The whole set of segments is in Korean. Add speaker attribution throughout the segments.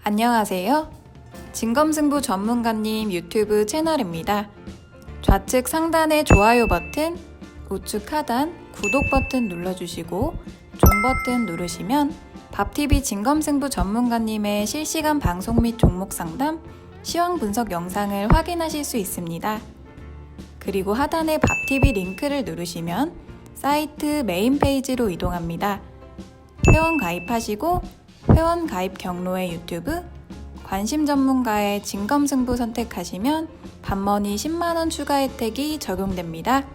Speaker 1: 안녕하세요. 진검승부 전문가님 유튜브 채널입니다. 좌측 상단의 좋아요 버튼, 우측 하단 구독 버튼 눌러주시고 종 버튼 누르시면 밥TV 진검승부 전문가님의 실시간 방송 및 종목 상담, 시황 분석 영상을 확인하실 수 있습니다. 그리고 하단의 밥TV 링크를 누르시면 사이트 메인 페이지로 이동합니다. 회원 가입하시고 회원 가입 경로의 유튜브, 관심 전문가의 진검승부 선택하시면 밥머니 10만원 추가 혜택이 적용됩니다.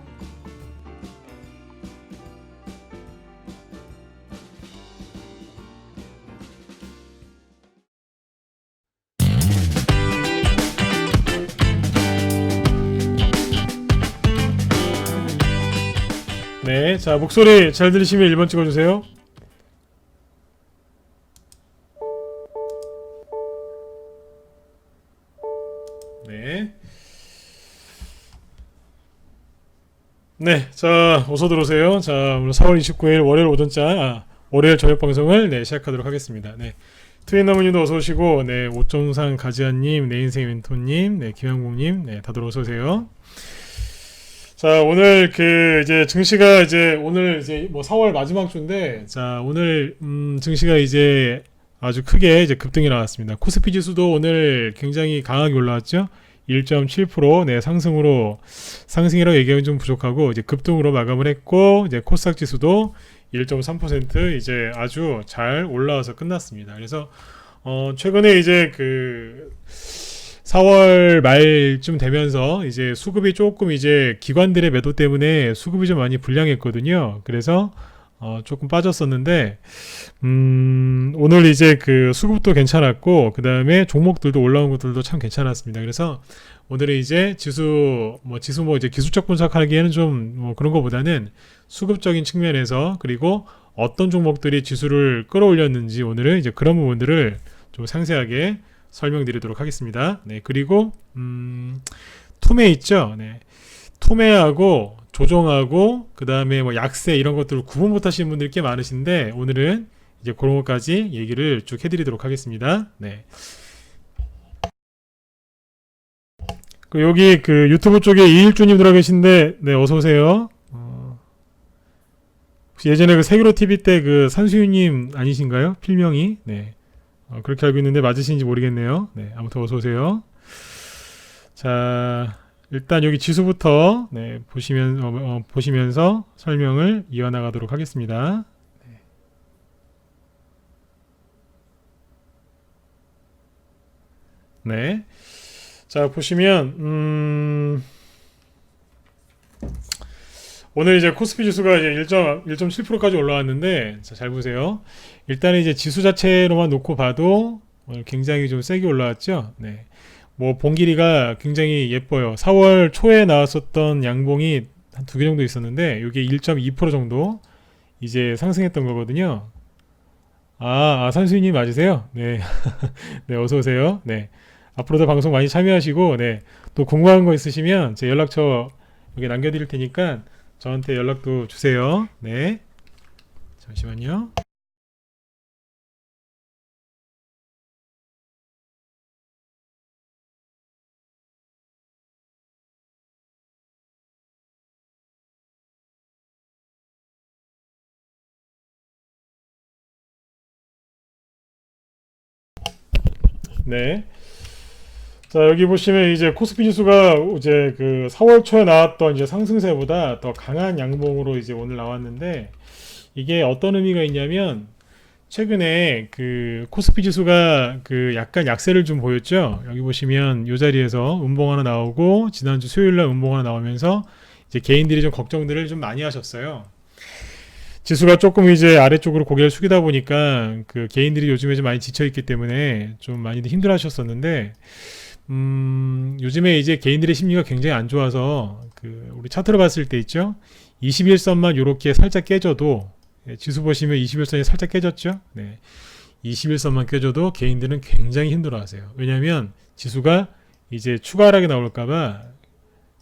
Speaker 2: 네, 자 목소리 잘 들리시면 1번 찍어주세요. 네. 네, 자 어서 들어오세요. 자 오늘 4월 29일 월요일 오전자 월요일 저녁 방송을 시작하도록 하겠습니다. 네, 트윈너무님도 어서 오시고, 네 오정상 가지아님, 내 인생 멘토님, 네 김양국님, 네 다들 어서 오세요. 자 오늘 이제 증시가 이제 오늘 이제 뭐 4월 마지막 주인데, 자 오늘 증시가 이제 아주 크게 이제 급등이 나왔습니다. 코스피 지수도 오늘 굉장히 강하게 올라왔죠. 1.7% 네 상승이라고 얘기하면 좀 부족하고 이제 급등으로 마감을 했고, 이제 코스닥 지수도 1.3% 이제 아주 잘 올라와서 끝났습니다. 그래서 최근에 이제 4월 말쯤 되면서 이제 수급이 조금 이제 기관들의 매도 때문에 수급이 좀 많이 불량했거든요. 그래서 조금 빠졌었는데, 오늘 이제 수급도 괜찮았고, 그 다음에 종목들도 올라온 것들도 참 괜찮았습니다. 그래서 오늘은 이제 지수 이제 기술적 분석하기에는 좀 그런 것보다는 수급적인 측면에서, 그리고 어떤 종목들이 지수를 끌어올렸는지 오늘은 이제 그런 부분들을 좀 상세하게 설명드리도록 하겠습니다. 네, 그리고 투매 있죠. 네, 투매하고 조정하고 그 다음에 약세 이런 것들을 구분 못하시는 분들이 꽤 많으신데, 오늘은 이제 그런 것까지 얘기를 쭉 해드리도록 하겠습니다. 네. 여기 유튜브 쪽에 이일주님 들어가 계신데, 네 어서 오세요. 혹시 예전에 세계로 TV 때 산수유님 아니신가요? 필명이? 네. 그렇게 알고 있는데 맞으신지 모르겠네요. 네, 아무튼 어서 오세요. 자, 일단 여기 지수부터 보시면서 설명을 이어나가도록 하겠습니다. 네. 자, 보시면 오늘 이제 코스피 지수가 이제 1.7%까지 올라왔는데, 자, 잘 보세요. 일단 이제 지수 자체로만 놓고 봐도 오늘 굉장히 좀 세게 올라왔죠. 네. 봉 길이가 굉장히 예뻐요. 4월 초에 나왔었던 양봉이 한 2개 정도 있었는데, 이게 1.2% 정도 이제 상승했던 거거든요. 산수님 맞으세요? 네. 네, 어서 오세요. 네. 앞으로도 방송 많이 참여하시고, 네. 또 궁금한 거 있으시면 제 연락처 여기 남겨드릴 테니까 저한테 연락도 주세요. 네. 잠시만요. 네. 자, 여기 보시면 이제 코스피 지수가 이제 4월 초에 나왔던 이제 상승세보다 더 강한 양봉으로 이제 오늘 나왔는데, 이게 어떤 의미가 있냐면, 최근에 코스피 지수가 약간 약세를 좀 보였죠. 여기 보시면 이 자리에서 음봉 하나 나오고, 지난주 수요일날 음봉 하나 나오면서 이제 개인들이 좀 걱정들을 좀 많이 하셨어요. 지수가 조금 이제 아래쪽으로 고개를 숙이다 보니까 개인들이 요즘에 좀 많이 지쳐있기 때문에 좀 많이들 힘들어하셨었는데, 요즘에 이제 개인들의 심리가 굉장히 안 좋아서 우리 차트로 봤을 때 있죠. 21선만 요렇게 살짝 깨져도, 지수 보시면 21선이 살짝 깨졌죠. 네. 21선만 깨져도 개인들은 굉장히 힘들어하세요. 왜냐하면 지수가 이제 추가 하락이 나올까봐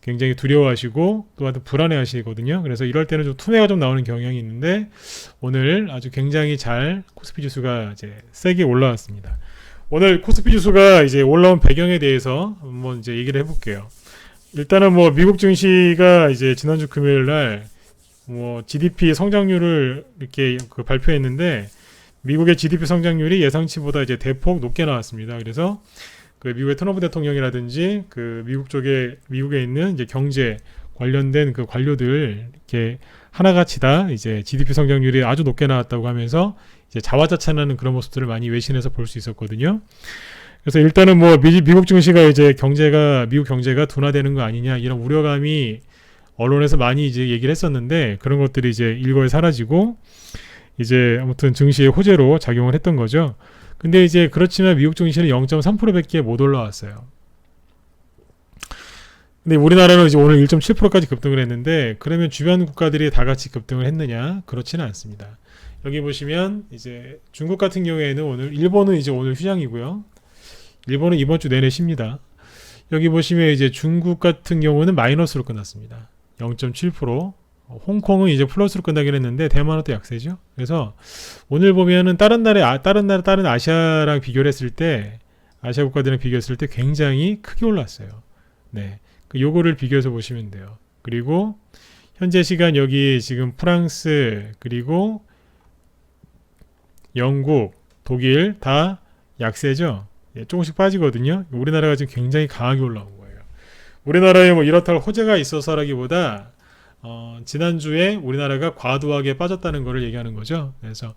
Speaker 2: 굉장히 두려워하시고 또 불안해하시거든요. 그래서 이럴 때는 좀 투매가 좀 나오는 경향이 있는데, 오늘 아주 굉장히 잘 코스피 지수가 이제 세게 올라왔습니다. 오늘 코스피 지수가 이제 올라온 배경에 대해서 한번 이제 얘기를 해볼게요. 일단은 뭐 미국 증시가 이제 지난주 금요일 날 뭐 GDP 성장률을 이렇게 그 발표했는데 미국의 GDP 성장률이 예상치보다 이제 대폭 높게 나왔습니다. 그래서 그 미국의 트럼프 대통령이라든지 그 미국에 있는 이제 경제 관련된 그 관료들 이렇게 하나같이 다 이제 GDP 성장률이 아주 높게 나왔다고 하면서 이제 자화자찬하는 그런 모습들을 많이 외신에서 볼 수 있었거든요. 그래서 일단은 뭐 미국 증시가 이제 미국 경제가 둔화되는 거 아니냐 이런 우려감이 언론에서 많이 이제 얘기를 했었는데 그런 것들이 이제 일거에 사라지고 이제 아무튼 증시의 호재로 작용을 했던 거죠. 근데 이제 그렇지만 미국 증시는 0.3%밖에 못 올라왔어요. 근데 우리나라는 이제 오늘 1.7%까지 급등을 했는데 그러면 주변 국가들이 다 같이 급등을 했느냐? 그렇지는 않습니다. 여기 보시면 이제 중국 같은 경우에는 일본은 이제 오늘 휴장이고요. 일본은 이번 주 내내 쉽니다. 여기 보시면 이제 중국 같은 경우는 마이너스로 끝났습니다. 0.7%. 홍콩은 이제 플러스로 끝나긴 했는데 대만은 또 약세죠. 그래서 오늘 보면은 다른 아시아랑 비교를 했을 때 아시아 국가들이랑 비교했을 때 굉장히 크게 올랐어요. 네. 요거를 비교해서 보시면 돼요. 그리고 현재 시간 여기 지금 프랑스 그리고 영국, 독일 다 약세죠. 예, 조금씩 빠지거든요. 우리나라가 지금 굉장히 강하게 올라온 거예요. 우리나라에 뭐 이렇다 할 호재가 있어서라기보다 지난주에 우리나라가 과도하게 빠졌다는 것을 얘기하는 거죠. 그래서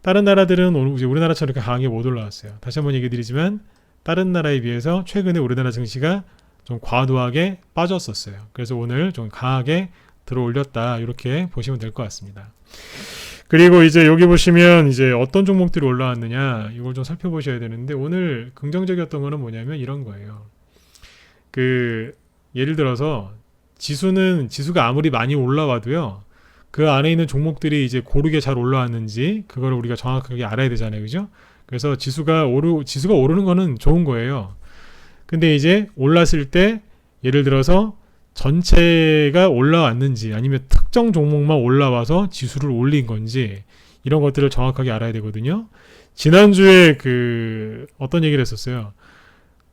Speaker 2: 다른 나라들은 우리나라처럼 이렇게 강하게 못 올라왔어요. 다시 한번 얘기 드리지만 다른 나라에 비해서 최근에 우리나라 증시가 좀 과도하게 빠졌었어요. 그래서 오늘 좀 강하게 들어 올렸다 이렇게 보시면 될 것 같습니다. 그리고 이제 여기 보시면 이제 어떤 종목들이 올라왔느냐 이걸 좀 살펴보셔야 되는데 오늘 긍정적이었던 거는 뭐냐면 이런 거예요. 예를 들어서 지수가 아무리 많이 올라와도요. 그 안에 있는 종목들이 이제 고르게 잘 올라왔는지 그걸 우리가 정확하게 알아야 되잖아요. 그죠? 그래서 지수가 오르는 거는 좋은 거예요. 근데 이제 올랐을 때 예를 들어서 전체가 올라왔는지 아니면 특정 종목만 올라와서 지수를 올린 건지 이런 것들을 정확하게 알아야 되거든요. 지난주에 어떤 얘기를 했었어요.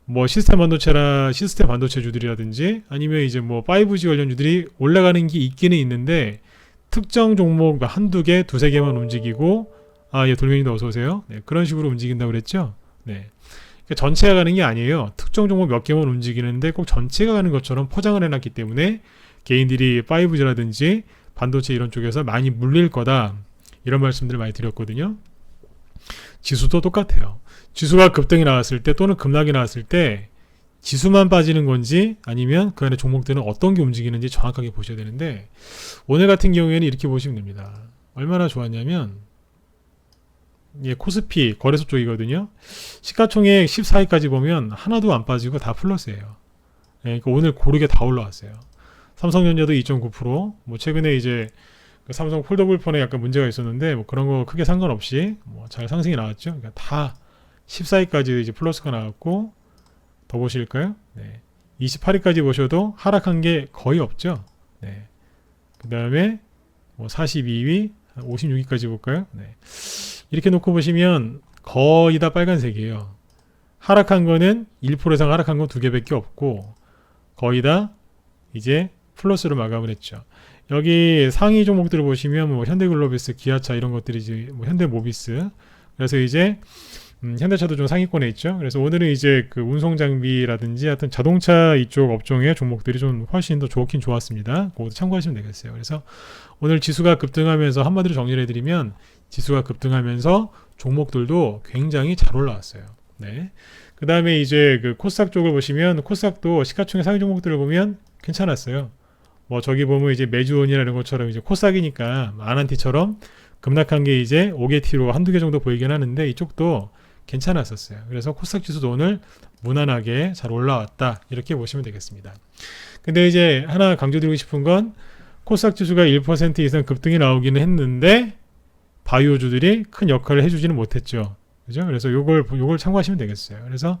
Speaker 2: 뭐 시스템 반도체주들이라든지 아니면 이제 뭐 5G 관련주들이 올라가는 게 있기는 있는데 특정 종목 한두 개, 두세 개만 움직이고 예, 돌멩이도 어서 오세요. 네, 그런 식으로 움직인다고 그랬죠. 네. 그러니까 전체가 가는 게 아니에요. 특정 종목 몇 개만 움직이는데 꼭 전체가 가는 것처럼 포장을 해놨기 때문에 개인들이 5G라든지 반도체 이런 쪽에서 많이 물릴 거다. 이런 말씀들을 많이 드렸거든요. 지수도 똑같아요. 지수가 급등이 나왔을 때 또는 급락이 나왔을 때 지수만 빠지는 건지 아니면 그 안에 종목들은 어떤 게 움직이는지 정확하게 보셔야 되는데 오늘 같은 경우에는 이렇게 보시면 됩니다. 얼마나 좋았냐면 코스피 거래소 쪽이거든요. 시가총액 14위까지 보면 하나도 안 빠지고 다 플러스예요. 그러니까 오늘 고르게 다 올라왔어요. 삼성전자도 2.9%, 뭐 최근에 이제 삼성 폴더블 폰에 약간 문제가 있었는데 뭐 그런 거 크게 상관없이 뭐 잘 상승이 나왔죠. 그러니까 다 14위까지 이제 플러스가 나왔고 더 보실까요? 네. 28위까지 보셔도 하락한 게 거의 없죠. 네. 그 다음에 뭐 42위, 56위까지 볼까요? 네. 이렇게 놓고 보시면 거의 다 빨간색이에요. 하락한 거는 1% 이상 하락한 건 2개밖에 없고 거의 다 이제 플러스로 마감을 했죠. 여기 상위 종목들을 보시면 뭐 현대글로비스, 기아차 이런 것들이지 뭐 현대모비스. 그래서 이제 현대차도 좀 상위권에 있죠. 그래서 오늘은 이제 운송 장비라든지 하여튼 자동차 이쪽 업종의 종목들이 좀 훨씬 더 좋긴 좋았습니다. 그것도 참고하시면 되겠어요. 그래서 오늘 지수가 급등하면서 한마디로 정리를 해드리면 지수가 급등하면서 종목들도 굉장히 잘 올라왔어요. 네. 그 다음에 이제 코스닥 쪽을 보시면 코스닥도 시가총액 상위 종목들을 보면 괜찮았어요. 뭐 저기 보면 이제 매주온이라는 것처럼 이제 코스닥이니까 아난티처럼 급락한 게 이제 5개 T로 한두 개 정도 보이긴 하는데 이쪽도 괜찮았었어요. 그래서 코스닥 지수도 오늘 무난하게 잘 올라왔다. 이렇게 보시면 되겠습니다. 근데 이제 하나 강조드리고 싶은 건 코스닥 지수가 1% 이상 급등이 나오기는 했는데 바이오주들이 큰 역할을 해주지는 못했죠. 그죠? 그래서 요걸 참고하시면 되겠어요. 그래서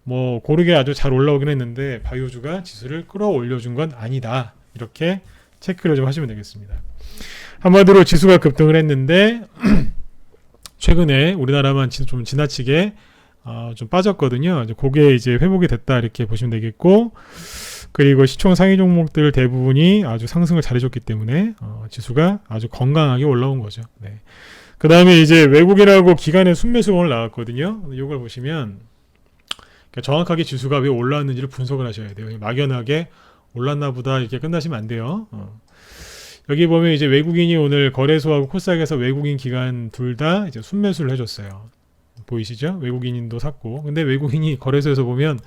Speaker 2: 뭐 고르게 아주 잘 올라오긴 했는데 바이오주가 지수를 끌어올려준 건 아니다. 이렇게 체크를 좀 하시면 되겠습니다. 한마디로 지수가 급등을 했는데 최근에 우리나라만 좀 지나치게 좀 빠졌거든요. 이제 그게 이제 회복이 됐다 이렇게 보시면 되겠고, 그리고 시총 상위 종목들 대부분이 아주 상승을 잘해줬기 때문에 지수가 아주 건강하게 올라온 거죠. 네. 그 다음에 이제 외국인하고 기관의 순매수가 오늘 나왔거든요. 이걸 보시면 그러니까 정확하게 지수가 왜 올라왔는지를 분석을 하셔야 돼요. 막연하게 올랐나 보다 이렇게 끝나시면 안 돼요. 여기 보면 이제 외국인이 오늘 거래소하고 코스닥에서 외국인 기관 둘 다 이제 순매수를 해줬어요. 보이시죠? 외국인도 샀고, 근데 외국인이 거래소에서 보면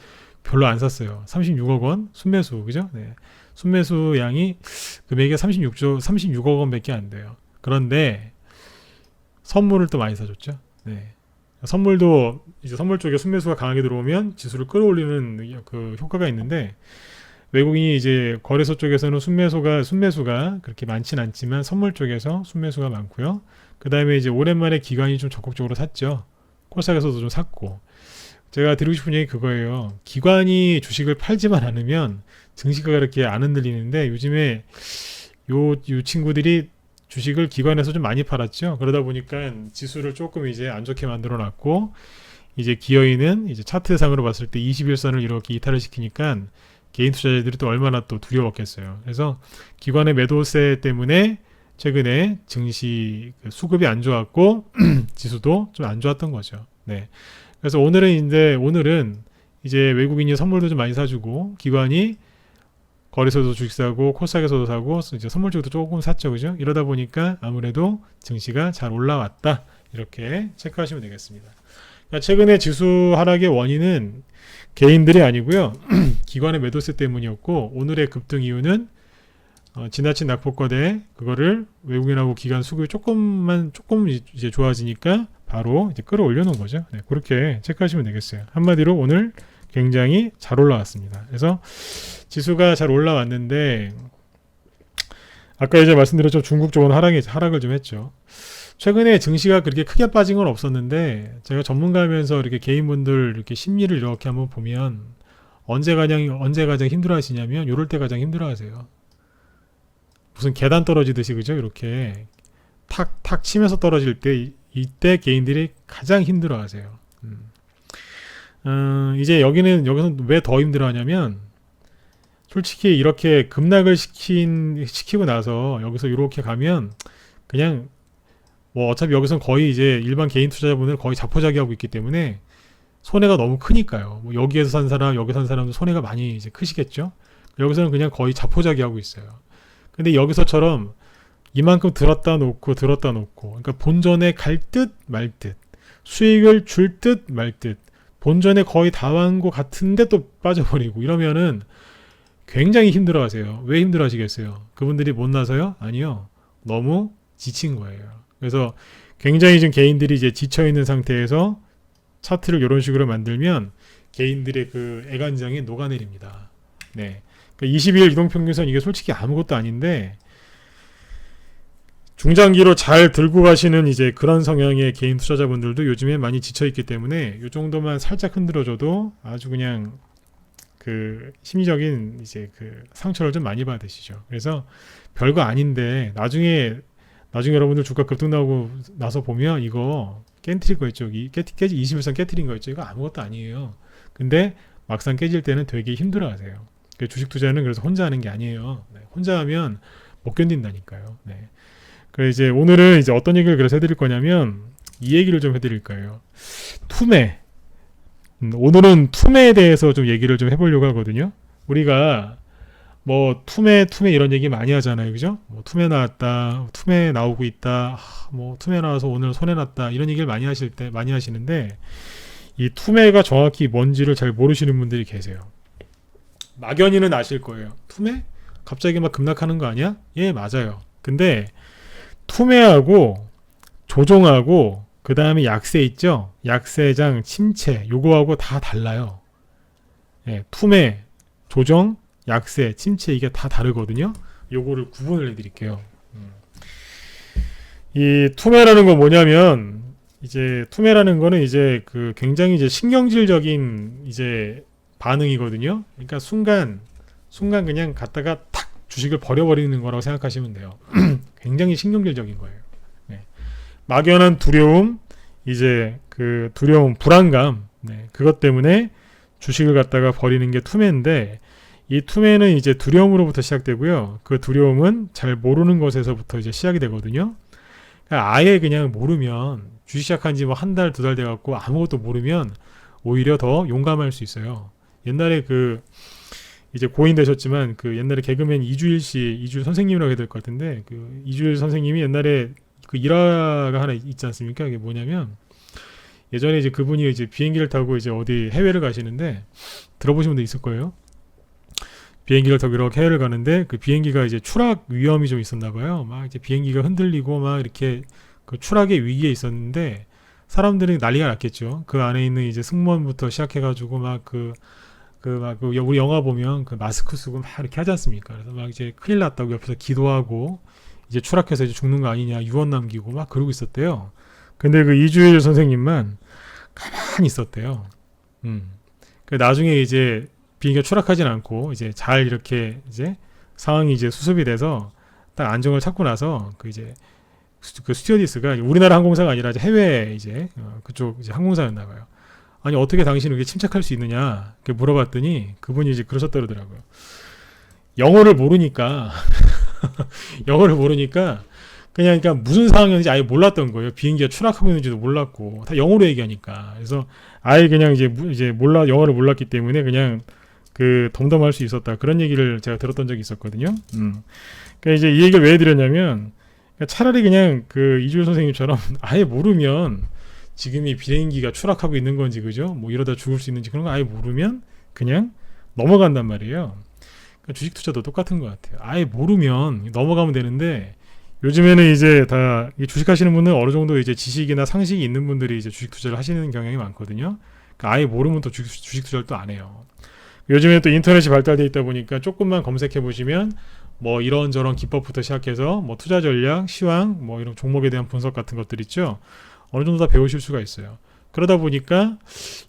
Speaker 2: 별로 안 샀어요. 36억 원 순매수, 그죠? 네. 순매수 양이 금액이 36억 원밖에 안 돼요. 그런데 선물을 또 많이 사줬죠. 네. 선물도 이제 선물 쪽에 순매수가 강하게 들어오면 지수를 끌어올리는 그 효과가 있는데, 외국인이 이제 거래소 쪽에서는 순매수가 그렇게 많진 않지만 선물 쪽에서 순매수가 많고요. 그 다음에 이제 오랜만에 기관이 좀 적극적으로 샀죠. 코스닥에서도 좀 샀고. 제가 드리고 싶은 얘기 그거예요. 기관이 주식을 팔지만 않으면 증시가 그렇게 안 흔들리는데, 요즘에 요 친구들이 주식을 기관에서 좀 많이 팔았죠. 그러다 보니까 지수를 조금 이제 안 좋게 만들어 놨고, 이제 기어이는 이제 차트상으로 봤을 때 21선을 이렇게 이탈을 시키니까 개인 투자자들이 또 얼마나 또 두려웠겠어요. 그래서 기관의 매도세 때문에 최근에 증시 수급이 안 좋았고 지수도 좀 안 좋았던 거죠. 네. 그래서 오늘은 이제 외국인이 선물도 좀 많이 사주고, 기관이 거래소도 주식 사고 코스닥에서도 사고 이제 선물 쪽도 조금 샀죠, 그죠? 이러다 보니까 아무래도 증시가 잘 올라왔다 이렇게 체크하시면 되겠습니다. 그러니까 최근에 지수 하락의 원인은 개인들이 아니고요, 기관의 매도세 때문이었고, 오늘의 급등 이유는 지나친 낙폭과대 그거를 외국인하고 기관 수급이 조금 이제 좋아지니까 바로 이제 끌어올려 놓은 거죠. 네, 그렇게 체크하시면 되겠어요. 한마디로 오늘 굉장히 잘 올라왔습니다. 그래서 지수가 잘 올라왔는데, 아까 이제 말씀드렸죠. 중국 쪽은 하락을 좀 했죠. 최근에 증시가 그렇게 크게 빠진 건 없었는데, 제가 전문가면서 이렇게 개인분들 이렇게 심리를 이렇게 한번 보면 언제 가장 힘들어 하시냐면, 요럴 때 가장 힘들어 하세요. 무슨 계단 떨어지듯이, 그죠? 이렇게 탁 치면서 떨어질 때, 이때 개인들이 가장 힘들어 하세요. 이제 여기서 왜 더 힘들어 하냐면, 솔직히 이렇게 급락을 시키고 나서 여기서 이렇게 가면 그냥 뭐 어차피 여기서는 거의 이제 일반 개인 투자자분들 거의 자포자기하고 있기 때문에 손해가 너무 크니까요. 뭐 여기에서 산 사람, 여기 산 사람도 손해가 많이 이제 크시겠죠. 여기서는 그냥 거의 자포자기하고 있어요. 근데 여기서처럼 이만큼 들었다 놓고, 그러니까 본전에 갈 듯 말 듯, 수익을 줄 듯 말 듯, 본전에 거의 다 완 것 같은데 또 빠져버리고 이러면은 굉장히 힘들어하세요. 왜 힘들어하시겠어요? 그분들이 못나서요? 아니요. 너무 지친 거예요. 그래서 굉장히 지금 개인들이 이제 지쳐있는 상태에서 차트를 이런 식으로 만들면 개인들의 그 애간장이 녹아내립니다. 네. 그러니까 20일 이동평균선 이게 솔직히 아무것도 아닌데, 중장기로 잘 들고 가시는 이제 그런 성향의 개인 투자자분들도 요즘에 많이 지쳐있기 때문에 이 정도만 살짝 흔들어줘도 아주 그냥 그 심리적인 이제 그 상처를 좀 많이 받으시죠. 그래서 별거 아닌데 나중에 여러분들 주가 급등 나오고 나서 보면 이거 깨트릴 거 있죠. 깨지 21선 깨트린 거 있죠. 이거 아무것도 아니에요. 근데 막상 깨질 때는 되게 힘들어하세요. 주식 투자는 그래서 혼자 하는 게 아니에요. 네, 혼자 하면 못 견딘다니까요. 네. 그래서 이제 오늘은 이제 어떤 얘기를 그래서 해드릴 거냐면, 이 얘기를 좀 해드릴 거예요. 투매. 오늘은 투매에 대해서 좀 얘기를 좀 해보려고 하거든요. 우리가 뭐 투매 이런 얘기 많이 하잖아요, 그죠? 뭐 투매 나왔다, 투매 나오고 있다, 뭐 투매 나와서 오늘 손해 났다, 이런 얘기를 많이 하시는데, 이 투매가 정확히 뭔지를 잘 모르시는 분들이 계세요. 막연히는 아실 거예요. 투매? 갑자기 막 급락하는 거 아니야? 예, 맞아요. 근데 투매하고 조종하고 그 다음에 약세 있죠? 약세장, 침체, 요거하고 다 달라요. 예, 투매, 조정, 약세, 침체, 이게 다 다르거든요. 요거를 구분을 해드릴게요. 이 투매라는 건 뭐냐면, 이제 투매라는 거는 이제 그 굉장히 이제 신경질적인 이제 반응이거든요. 그러니까 순간 그냥 갔다가 탁 주식을 버려버리는 거라고 생각하시면 돼요. 굉장히 신경질적인 거예요. 네. 막연한 두려움, 이제 그 두려움, 불안감, 네, 그것 때문에 주식을 갖다가 버리는 게 투매인데 이 투매는 이제 두려움으로부터 시작되고요. 그 두려움은 잘 모르는 것에서부터 이제 시작이 되거든요. 그러니까 아예 그냥 모르면 주식 시작한 지 뭐 한 달, 두 달 돼갖고 아무것도 모르면 오히려 더 용감할 수 있어요. 옛날에 그 이제 고인 되셨지만 그 옛날에 개그맨 이주일 선생님이라고 해야 될 것 같은데 그 이주일 선생님이 옛날에 그 일화가 하나 있지 않습니까? 그게 뭐냐면 예전에 이제 그분이 이제 비행기를 타고 이제 어디 해외를 가시는데 들어보신 분도 있을 거예요. 비행기를 타고 이렇게 해외를 가는데 그 비행기가 이제 추락 위험이 좀 있었나 봐요. 막 이제 비행기가 흔들리고 막 이렇게 그 추락의 위기에 있었는데 사람들이 난리가 났겠죠. 그 안에 있는 이제 승무원부터 시작해가지고 우리 영화 보면 그 마스크 쓰고 막 이렇게 하지 않습니까? 그래서 막 이제 큰일 났다고 옆에서 기도하고 이제 추락해서 이제 죽는 거 아니냐 유언 남기고 막 그러고 있었대요. 근데 그 이주일 선생님만 가만히 있었대요. 그 나중에 이제 비행기가 추락하진 않고 이제 잘 이렇게 이제 상황이 이제 수습이 돼서 딱 안정을 찾고 나서 그 이제 그 스튜어디스가 우리나라 항공사가 아니라 이제 해외 이제 그쪽 이제 항공사였나 봐요. 아니 어떻게 당신은 이렇게 침착할 수 있느냐 이렇게 물어봤더니 그분이 이제 그러셨더라고요. 영어를 모르니까 그냥 그러니까 무슨 상황이었는지 아예 몰랐던 거예요. 비행기가 추락하고 있는지도 몰랐고 다 영어로 얘기하니까. 그래서 아예 그냥 이제 영어를 몰랐기 때문에 그냥 그 덤덤할 수 있었다. 그런 얘기를 제가 들었던 적이 있었거든요. 그러니까 이제 이 얘기를 왜 드렸냐면 차라리 그냥 그 이주일 선생님처럼 아예 모르면 지금 이 비행기가 추락하고 있는 건지 그죠? 뭐 이러다 죽을 수 있는지 그런 거 아예 모르면 그냥 넘어간단 말이에요. 그러니까 주식 투자도 똑같은 것 같아요. 아예 모르면 넘어가면 되는데 요즘에는 이제 다 주식 하시는 분은 어느 정도 이제 지식이나 상식이 있는 분들이 이제 주식 투자를 하시는 경향이 많거든요. 그러니까 아예 모르면 또 주식 투자를 또 안 해요. 요즘에 또 인터넷이 발달돼 있다 보니까 조금만 검색해 보시면 뭐 이런저런 기법부터 시작해서 뭐 투자 전략, 시황, 뭐 이런 종목에 대한 분석 같은 것들 있죠. 어느 정도 다 배우실 수가 있어요. 그러다 보니까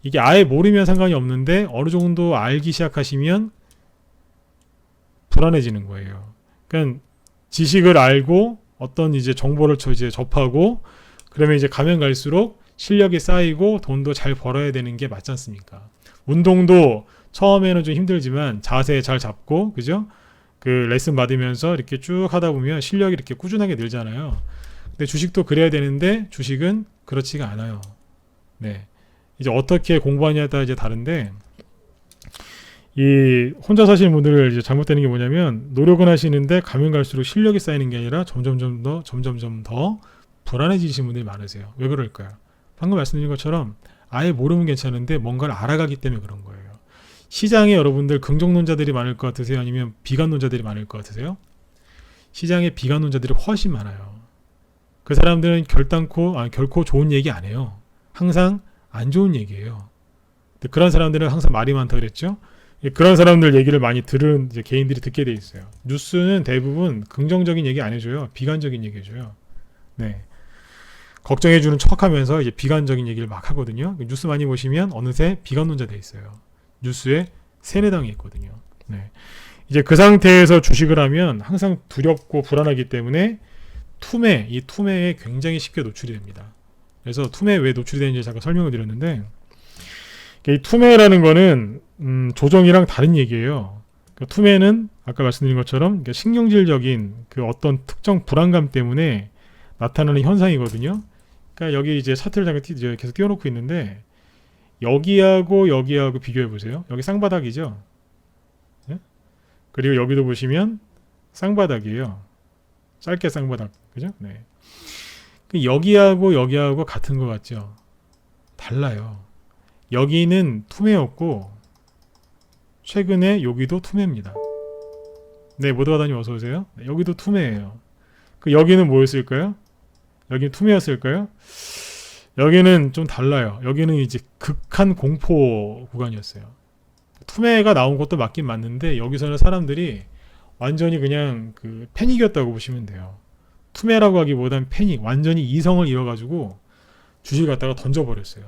Speaker 2: 이게 아예 모르면 상관이 없는데 어느 정도 알기 시작하시면 불안해지는 거예요. 그러니까 지식을 알고 어떤 이제 정보를 이제 접하고 그러면 이제 가면 갈수록 실력이 쌓이고 돈도 잘 벌어야 되는 게 맞지 않습니까? 운동도 처음에는 좀 힘들지만 자세 잘 잡고 그죠? 그 레슨 받으면서 이렇게 쭉 하다 보면 실력이 이렇게 꾸준하게 늘잖아요. 근데 주식도 그래야 되는데 주식은 그렇지가 않아요. 네. 이제 어떻게 공부하냐에 따라 이제 다른데 이 혼자 사시는 분들 이제 잘못되는 게 뭐냐면 노력은 하시는데 가면 갈수록 실력이 쌓이는 게 아니라 점점점 더 불안해지시는 분들이 많으세요. 왜 그럴까요? 방금 말씀드린 것처럼 아예 모르면 괜찮은데 뭔가를 알아가기 때문에 그런 거예요. 시장에 여러분들 긍정론자들이 많을 것 같으세요? 아니면 비관론자들이 많을 것 같으세요? 시장에 비관론자들이 훨씬 많아요. 그 사람들은 결코 좋은 얘기 안 해요. 항상 안 좋은 얘기예요. 그런 사람들은 항상 말이 많다 그랬죠? 그런 사람들 얘기를 많이 들은 이제 개인들이 듣게 돼 있어요. 뉴스는 대부분 긍정적인 얘기 안 해줘요. 비관적인 얘기 해줘요. 네. 걱정해주는 척하면서 이제 비관적인 얘기를 막 하거든요. 뉴스 많이 보시면 어느새 비관론자 돼 있어요. 뉴스에 세뇌당해 있거든요. 네. 이제 그 상태에서 주식을 하면 항상 두렵고 불안하기 때문에 이 투매에 굉장히 쉽게 노출이 됩니다. 그래서 투매에 왜 노출이 되는지 잠깐 설명을 드렸는데 이 투매라는 거는 조정이랑 다른 얘기예요. 그러니까 투매는 아까 말씀드린 것처럼 신경질적인 그 어떤 특정 불안감 때문에 나타나는 현상이거든요. 그러니까 여기 이제 차트를 잠깐 계속 띄워놓고 있는데 여기하고 비교해 보세요. 여기 쌍바닥이죠. 네? 그리고 여기도 보시면 쌍바닥이에요. 짧게 쌍바닥, 그죠? 네. 여기하고 같은 것 같죠? 달라요. 여기는 투매였고 최근에 여기도 투매입니다. 네, 모두가다님 어서 오세요. 네, 여기도 투매예요. 여기는 뭐였을까요? 여기는 투매였을까요? 여기는 좀 달라요. 여기는 이제 극한 공포 구간이었어요. 투매가 나온 것도 맞긴 맞는데 여기서는 사람들이 완전히 그냥 그 패닉이었다고 보시면 돼요. 투매라고 하기보단 패닉, 완전히 이성을 잃어가지고 주식을 갖다가 던져버렸어요.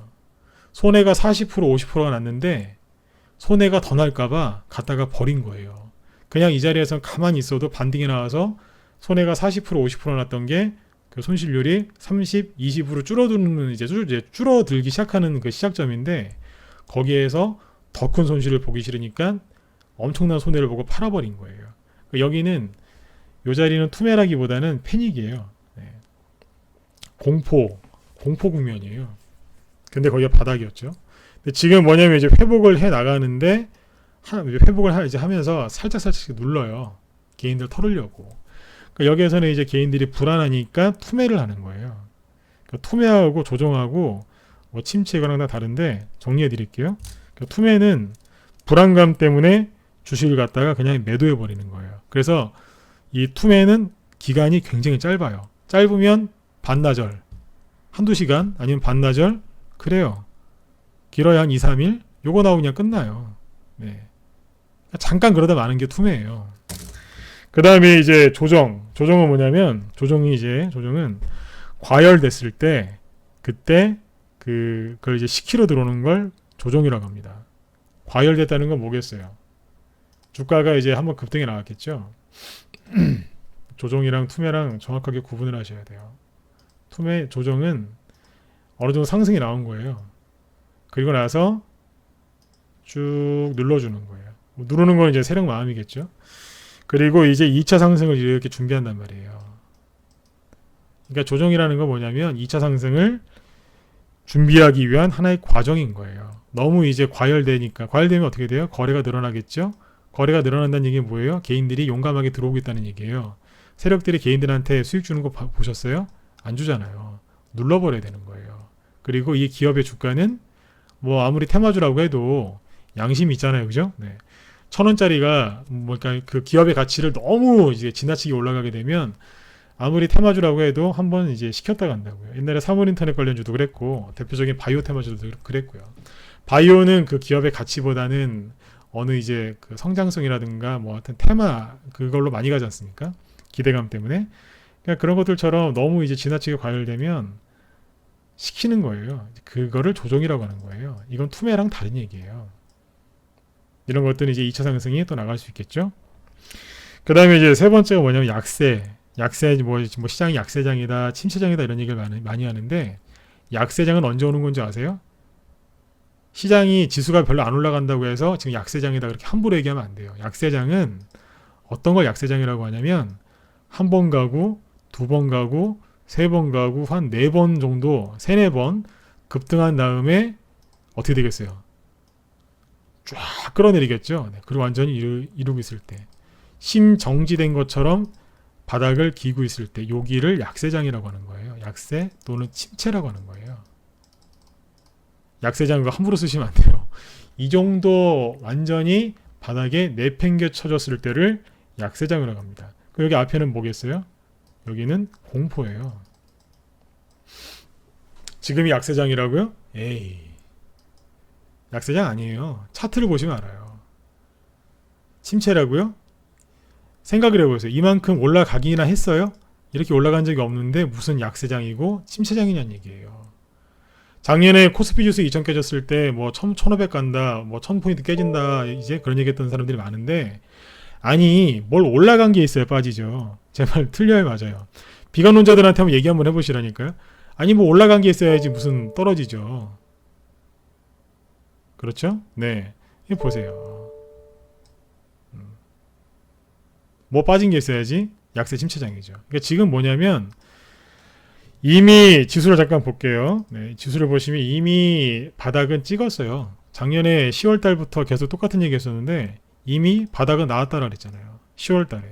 Speaker 2: 손해가 40% 50%가 났는데 손해가 더 날까봐 갖다가 버린 거예요. 그냥 이 자리에서 가만히 있어도 반등이 나와서 손해가 40% 50% 났던 게 그 손실률이 30, 20으로 줄어들기 시작하는 그 시작점인데 거기에서 더 큰 손실을 보기 싫으니까 엄청난 손해를 보고 팔아버린 거예요. 여기는 요 자리는 투매라기보다는 패닉이에요. 네. 공포 국면이에요. 근데 거기가 바닥이었죠. 근데 지금 뭐냐면 이제 회복을 해 나가는데 회복을 이제 하면서 살짝 눌러요. 개인들 털으려고. 그러니까 여기에서는 이제 개인들이 불안하니까 투매를 하는 거예요. 그러니까 투매하고 조정하고 뭐 침체 이거랑 다 다른데 정리해 드릴게요. 그러니까 투매는 불안감 때문에 주식을 갖다가 그냥 매도해 버리는 거예요. 그래서 이 투매는 기간이 굉장히 짧아요. 짧으면 반나절, 한두 시간 아니면 반나절 그래요. 길어야 한 2, 3일 요거 나오면 끝나요. 네. 잠깐 그러다 마는 게 투매예요. 그 다음에 이제 조정은 뭐냐면 조정은 과열됐을 때 그때 그걸 이제 10kg 들어오는 걸 조정이라고 합니다. 과열됐다는 건 뭐겠어요? 주가가 이제 한번 급등이 나왔겠죠. 조정이랑 투매랑 정확하게 구분을 하셔야 돼요. 조정은 어느 정도 상승이 나온 거예요. 그리고 나서 쭉 눌러주는 거예요. 누르는 건 이제 세력 마음이겠죠. 그리고 이제 2차 상승을 이렇게 준비한단 말이에요. 그러니까 조정이라는 건 뭐냐면 2차 상승을 준비하기 위한 하나의 과정인 거예요. 너무 이제 과열되면 어떻게 돼요? 거래가 늘어나겠죠. 거래가 늘어난다는 얘기는 뭐예요? 개인들이 용감하게 들어오고 있다는 얘기예요. 세력들이 개인들한테 수익 주는 거 보셨어요? 안 주잖아요. 눌러버려야 되는 거예요. 그리고 이 기업의 주가는 뭐 아무리 테마주라고 해도 양심이 있잖아요. 그죠? 네. 1,000원짜리가 그러니까 그 기업의 가치를 너무 이제 지나치게 올라가게 되면 아무리 테마주라고 해도 한번 이제 시켰다 간다고요. 옛날에 사물인터넷 관련주도 그랬고 대표적인 바이오 테마주도 그랬고요. 바이오는 그 기업의 가치보다는 어느 이제 그 성장성이라든가 뭐 하여튼 테마 그걸로 많이 가지 않습니까? 기대감 때문에. 그러니까 그런 것들처럼 너무 이제 지나치게 과열되면 시키는 거예요. 그거를 조정이라고 하는 거예요. 이건 투매랑 다른 얘기예요. 이런 것들은 이제 2차 상승이 또 나갈 수 있겠죠. 그 다음에 이제 세 번째가 뭐냐면 약세 뭐 시장이 약세장이다, 침체장이다 이런 얘기를 많이 하는데 약세장은 언제 오는 건지 아세요? 시장이 지수가 별로 안 올라간다고 해서 지금 약세장이다 그렇게 함부로 얘기하면 안 돼요. 약세장은 어떤 걸 약세장이라고 하냐면 한 번 가고 두 번 가고 세 번 가고 한 4번 정도 3, 4번 급등한 다음에 어떻게 되겠어요? 쫙 끌어내리겠죠. 네, 그리고 완전히 이루고 있을 때 심정지된 것처럼 바닥을 기고 있을 때 여기를 약세장이라고 하는 거예요. 약세 또는 침체라고 하는 거예요. 약세장은 함부로 쓰시면 안 돼요. 이 정도 완전히 바닥에 내팽겨 쳐졌을 때를 약세장이라고 합니다. 여기 앞에는 뭐겠어요? 여기는 공포예요. 지금이 약세장이라고요? 에이, 약세장 아니에요. 차트를 보시면 알아요. 침체라고요? 생각을 해보세요. 이만큼 올라가기나 했어요? 이렇게 올라간 적이 없는데 무슨 약세장이고 침체장이냐는 얘기예요. 작년에 코스피 지수 2000 깨졌을 때 뭐 1500 간다, 뭐 1000포인트 깨진다 이제 그런 얘기했던 사람들이 많은데 아니 뭘 올라간 게 있어야 빠지죠. 제 말 틀려요, 맞아요. 비관론자들한테 한번 얘기 한번 해보시라니까요. 아니 뭐 올라간 게 있어야지 무슨 떨어지죠. 그렇죠? 네, 이거 보세요. 뭐 빠진 게 있어야지 약세 침체장이죠. 그러니까 지금 뭐냐면 이미 지수를 잠깐 볼게요. 네, 지수를 보시면 이미 바닥은 찍었어요. 작년에 10월 달부터 계속 똑같은 얘기 했었는데 이미 바닥은 나왔다라 그랬잖아요. 10월 달에.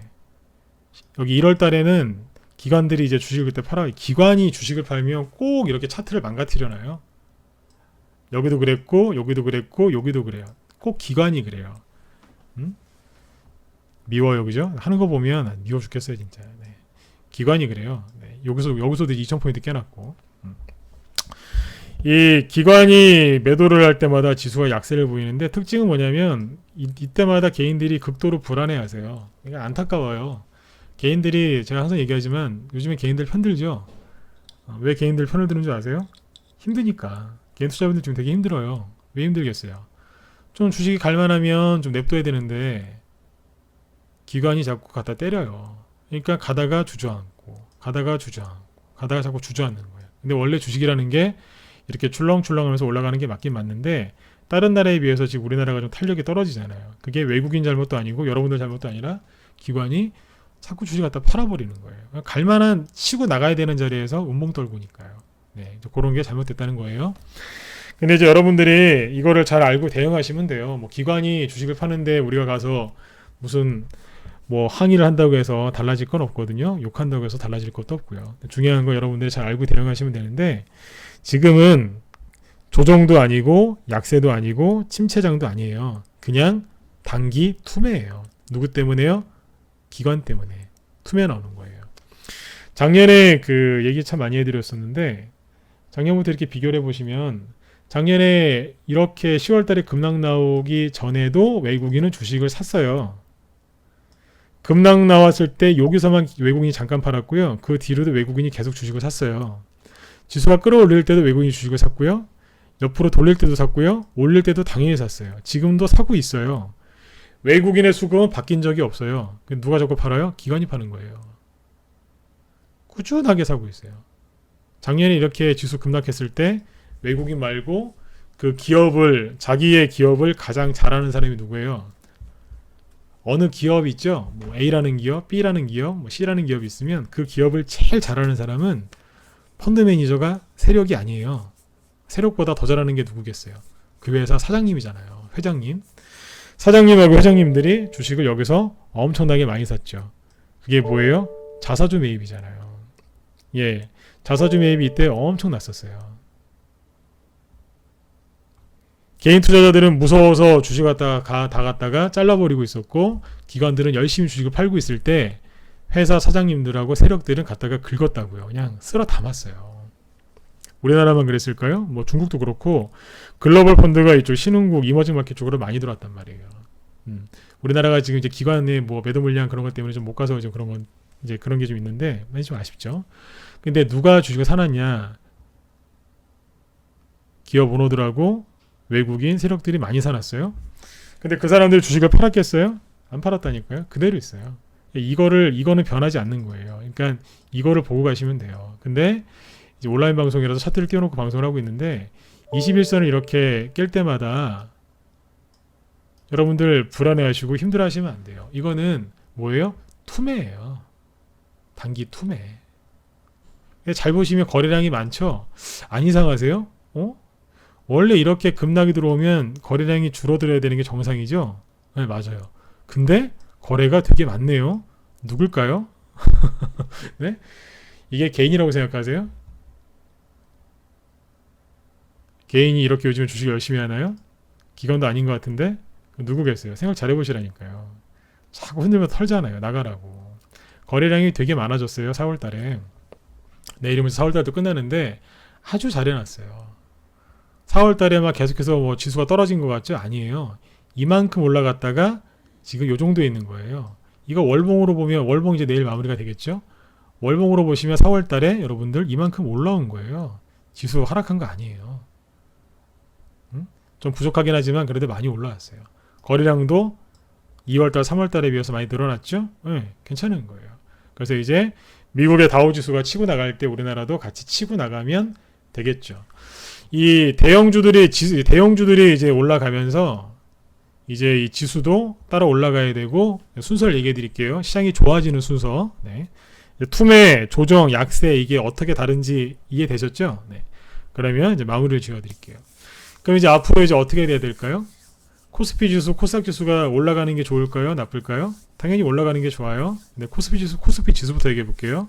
Speaker 2: 여기 1월 달에는 기관들이 이제 주식을 그때 기관이 주식을 팔면 꼭 이렇게 차트를 망가뜨려놔요. 여기도 그랬고 여기도 그랬고 여기도 그래요. 꼭 기관이 그래요. 미워요, 그죠? 하는 거 보면 미워 죽겠어요, 진짜. 네. 기관이 그래요. 네. 여기서도 2000포인트 깨놨고. 이 기관이 매도를 할 때마다 지수가 약세를 보이는데 특징은 뭐냐면 이때마다 개인들이 극도로 불안해하세요. 이게 안타까워요. 개인들이 제가 항상 얘기하지만 요즘에 개인들 편들죠. 왜 개인들 편을 드는 줄 아세요? 힘드니까. 개인 투자분들 지금 되게 힘들어요. 왜 힘들겠어요? 좀 주식이 갈만하면 좀 냅둬야 되는데 기관이 자꾸 갖다 때려요. 그러니까 가다가 주저앉고 가다가 자꾸 주저앉는 거예요. 근데 원래 주식이라는 게 이렇게 출렁출렁하면서 올라가는 게 맞긴 맞는데 다른 나라에 비해서 지금 우리나라가 좀 탄력이 떨어지잖아요. 그게 외국인 잘못도 아니고 여러분들 잘못도 아니라 기관이 자꾸 주식 갖다 팔아버리는 거예요. 갈만한 치고 나가야 되는 자리에서 운봉 떨구니까요. 네, 그런 게 잘못됐다는 거예요. 근데 이제 여러분들이 이거를 잘 알고 대응하시면 돼요. 뭐 기관이 주식을 파는데 우리가 가서 무슨 뭐 항의를 한다고 해서 달라질 건 없거든요. 욕한다고 해서 달라질 것도 없고요. 중요한 건 여러분들이 잘 알고 대응하시면 되는데 지금은 조정도 아니고 약세도 아니고 침체장도 아니에요. 그냥 단기 투매예요. 누구 때문에요? 기관 때문에 투매 나오는 거예요. 작년에 그 얘기 참 많이 해드렸었는데 작년부터 이렇게 비교를 해보시면 작년에 이렇게 10월달에 급락 나오기 전에도 외국인은 주식을 샀어요. 급락 나왔을 때 여기서만 외국인이 잠깐 팔았고요. 그 뒤로도 외국인이 계속 주식을 샀어요. 지수가 끌어올릴 때도 외국인이 주식을 샀고요. 옆으로 돌릴 때도 샀고요. 올릴 때도 당연히 샀어요. 지금도 사고 있어요. 외국인의 수급은 바뀐 적이 없어요. 누가 자꾸 팔아요? 기관이 파는 거예요. 꾸준하게 사고 있어요. 작년에 이렇게 지수 급락했을 때 외국인 말고 그 기업을 자기의 기업을 가장 잘하는 사람이 누구예요? 어느 기업 있죠? 뭐 A라는 기업, B라는 기업, 뭐 C라는 기업이 있으면 그 기업을 제일 잘하는 사람은 펀드 매니저가 세력이 아니에요. 세력보다 더 잘하는 게 누구겠어요? 그 회사 사장님이잖아요. 회장님. 사장님하고 회장님들이 주식을 여기서 엄청나게 많이 샀죠. 그게 뭐예요? 자사주 매입이잖아요. 예, 자사주 매입이 이때 엄청 났었어요. 개인 투자자들은 무서워서 주식 다 갖다가 잘라버리고 있었고 기관들은 열심히 주식을 팔고 있을 때 회사 사장님들하고 세력들은 갖다가 긁었다고요. 그냥 쓸어 담았어요. 우리나라만 그랬을까요? 뭐 중국도 그렇고 글로벌 펀드가 이쪽 신흥국 이머징 마켓 쪽으로 많이 들어왔단 말이에요. 우리나라가 지금 이제 기관의 뭐 매도 물량 그런 것 때문에 좀 못 가서 이제 그런 건 이제 그런 게 좀 있는데 많이 좀 아쉽죠. 근데 누가 주식을 사놨냐? 기업 오너들하고 외국인 세력들이 많이 사놨어요. 근데 그 사람들이 주식을 팔았겠어요? 안 팔았다니까요. 그대로 있어요. 이거는 변하지 않는 거예요. 그러니까 이거를 보고 가시면 돼요. 근데 이제 온라인 방송이라서 차트를 띄워놓고 방송을 하고 있는데 21선을 이렇게 깰 때마다 여러분들 불안해하시고 힘들어하시면 안 돼요. 이거는 뭐예요? 투매예요. 단기 투매. 잘 보시면 거래량이 많죠? 안 이상하세요? 원래 이렇게 급락이 들어오면 거래량이 줄어들어야 되는 게 정상이죠? 네, 맞아요. 근데 거래가 되게 많네요. 누굴까요? 네? 이게 개인이라고 생각하세요? 개인이 이렇게 요즘 주식 열심히 하나요? 기관도 아닌 것 같은데? 누구겠어요? 생각 잘 해보시라니까요. 자꾸 흔들면 털잖아요. 나가라고. 거래량이 되게 많아졌어요. 4월달에. 내일이면 4월달도 끝나는데 아주 잘 해놨어요. 4월달에 막 계속해서 뭐 지수가 떨어진 것 같죠? 아니에요. 이만큼 올라갔다가 지금 요 정도에 있는 거예요. 이거 월봉으로 보면 월봉 이제 내일 마무리가 되겠죠? 월봉으로 보시면 4월달에 여러분들 이만큼 올라온 거예요. 지수 하락한 거 아니에요. 좀 부족하긴 하지만 그래도 많이 올라왔어요. 거래량도 2월달, 3월달에 비해서 많이 늘어났죠? 네, 괜찮은 거예요. 그래서 이제 미국의 다우지수가 치고 나갈 때 우리나라도 같이 치고 나가면 되겠죠. 이 대형주들이 이제 올라가면서 이제 이 지수도 따라 올라가야 되고 순서를 얘기해 드릴게요. 시장이 좋아지는 순서. 네. 투매, 조정, 약세 이게 어떻게 다른지 이해되셨죠? 네. 그러면 이제 마무리를 지어 드릴게요. 그럼 이제 앞으로 이제 어떻게 돼야 될까요? 코스피 지수, 코스닥 지수가 올라가는 게 좋을까요? 나쁠까요? 당연히 올라가는 게 좋아요. 근데 코스피 지수부터 얘기해 볼게요.